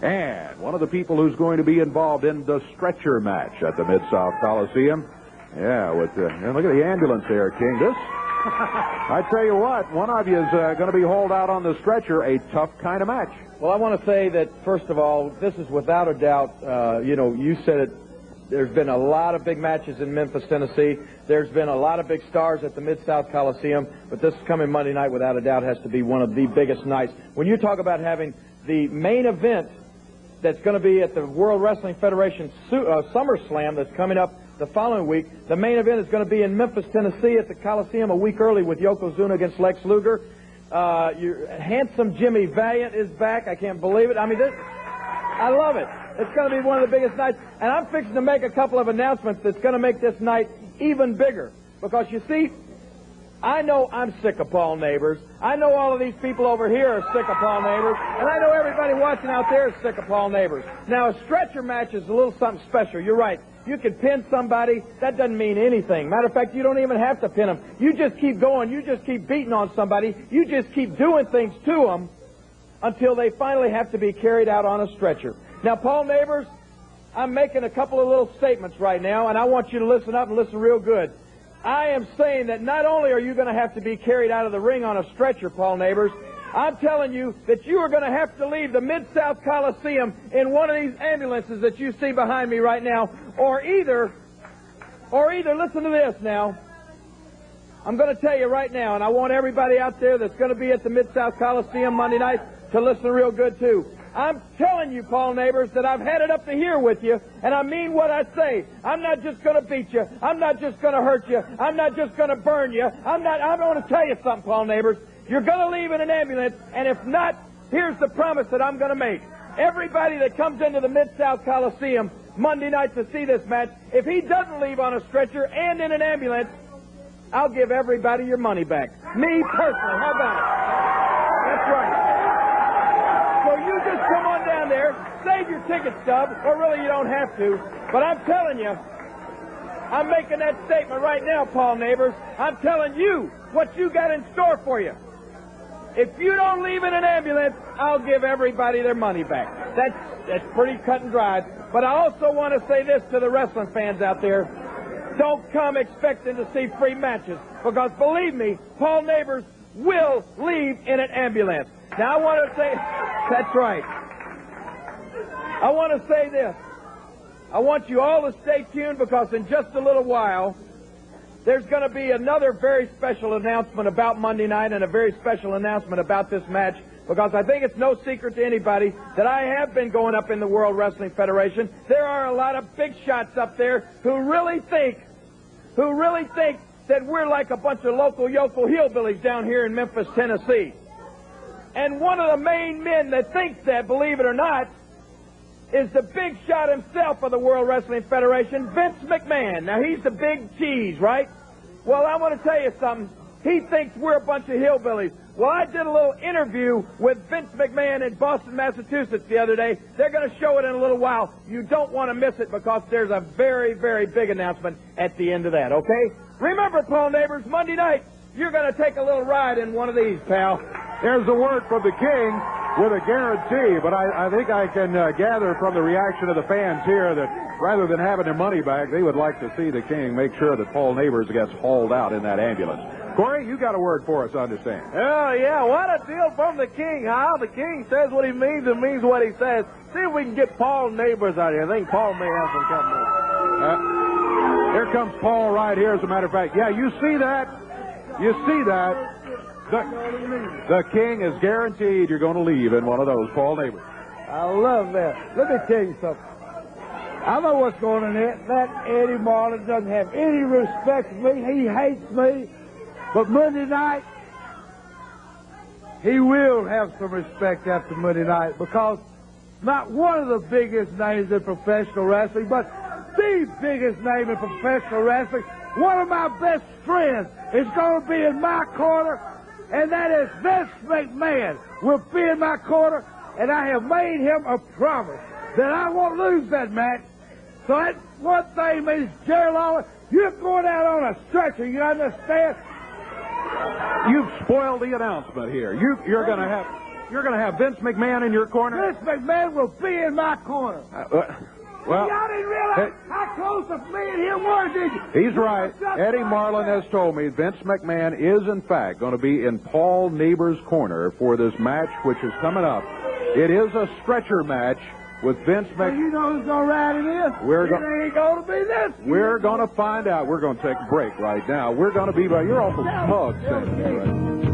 And one of the people who's going to be involved in the stretcher match at the Mid South Coliseum. Yeah, with and look at the ambulance there, King. This, I tell you what, one of you is going to be hauled out on the stretcher. A tough kind of match. Well, I want to say that, first of all, this is without a doubt, you said it, there's been a lot of big matches in Memphis, Tennessee. There's been a lot of big stars at the Mid South Coliseum, but this coming Monday night, without a doubt, has to be one of the biggest nights. When you talk about having the main event that's going to be at the World Wrestling Federation SummerSlam that's coming up the following week, the main event is going to be in Memphis, Tennessee at the Coliseum a week early with Yokozuna against Lex Luger. Your handsome Jimmy Valiant is back. I can't believe it. I mean, I love it. It's going to be one of the biggest nights. And I'm fixing to make a couple of announcements that's going to make this night even bigger. Because, you see, I know I'm sick of Paul Neighbors. I know all of these people over here are sick of Paul Neighbors. And I know everybody watching out there is sick of Paul Neighbors. Now, a stretcher match is a little something special. You're right. You can pin somebody. That doesn't mean anything. Matter of fact, you don't even have to pin them. You just keep going. You just keep beating on somebody. You just keep doing things to them until they finally have to be carried out on a stretcher. Now, Paul Neighbors, I'm making a couple of little statements right now, and I want you to listen up and listen real good. I am saying that not only are you going to have to be carried out of the ring on a stretcher, Paul Neighbors, I'm telling you that you are going to have to leave the Mid South Coliseum in one of these ambulances that you see behind me right now, or either, listen to this now. I'm going to tell you right now, and I want everybody out there that's going to be at the Mid South Coliseum Monday night to listen real good too. I'm telling you, Paul Neighbors, that I've had it up to here with you, and I mean what I say. I'm not just going to beat you. I'm not just going to hurt you. I'm not just going to burn you. I'm going to tell you something, Paul Neighbors. You're going to leave in an ambulance, and if not, here's the promise that I'm going to make. Everybody that comes into the Mid South Coliseum Monday night to see this match, if he doesn't leave on a stretcher and in an ambulance, I'll give everybody your money back. Me personally. How about it? That's right. So you just come on down there, save your ticket stub, or really you don't have to, but I'm telling you, I'm making that statement right now, Paul Neighbors. I'm telling you what you got in store for you. If you don't leave in an ambulance, I'll give everybody their money back. That's pretty cut and dried. But I also want to say this to the wrestling fans out there. Don't come expecting to see free matches, because believe me, Paul Neighbors will leave in an ambulance. Now I want to say, that's right. I want to say this. I want you all to stay tuned, because in just a little while, there's going to be another very special announcement about Monday night and a very special announcement about this match, because I think it's no secret to anybody that I have been going up in the World Wrestling Federation. There are a lot of big shots up there who really think that we're like a bunch of local yokel hillbillies down here in Memphis, Tennessee. And one of the main men that thinks that, believe it or not, is the big shot himself of the World Wrestling Federation, Vince McMahon. Now, he's the big cheese, right? Well, I want to tell you something. He thinks we're a bunch of hillbillies. Well, I did a little interview with Vince McMahon in Boston, Massachusetts the other day. They're going to show it in a little while. You don't want to miss it, because there's a very, very big announcement at the end of that, okay? Remember, Paul Neighbors, Monday night, you're going to take a little ride in one of these, pal. There's the word from the King with a guarantee, but I think I can gather from the reaction of the fans here that rather than having their money back, they would like to see the King make sure that Paul Neighbors gets hauled out in that ambulance. Corey, you got a word for us, I understand. Oh, yeah, what a deal from the King, huh? The King says what he means and means what he says. See if we can get Paul Neighbors out here. I think Paul may have some company. Here comes Paul right here, as a matter of fact. Yeah, you see that? You see that? The King is guaranteed you're going to leave in one of those, Paul Neighbors. I love that. Let me tell you something. I know what's going on there. That Eddie Marlin doesn't have any respect for me. He hates me. But Monday night, he will have some respect after Monday night, because not one of the biggest names in professional wrestling, but the biggest name in professional wrestling, one of my best friends, is going to be in my corner, and that is Vince McMahon will be in my corner, and I have made him a promise that I won't lose that match. So that one thing means, Jerry Lawler, you're going out on a stretcher, you understand? You've spoiled the announcement here. You're going to have... You're going to have Vince McMahon in your corner? Vince McMahon will be in my corner. Well, Y'all didn't realize how close me and him were, did you? he's right. Eddie Marlin has told me Vince McMahon is, in fact, going to be in Paul Neighbors' corner for this match, which is coming up. It is a stretcher match with Vince McMahon. Well, you know who's going to ride it in? It ain't going to be this. We're going to find out. We're going to take a break right now. We're going to be by. You're awful smug, Senator.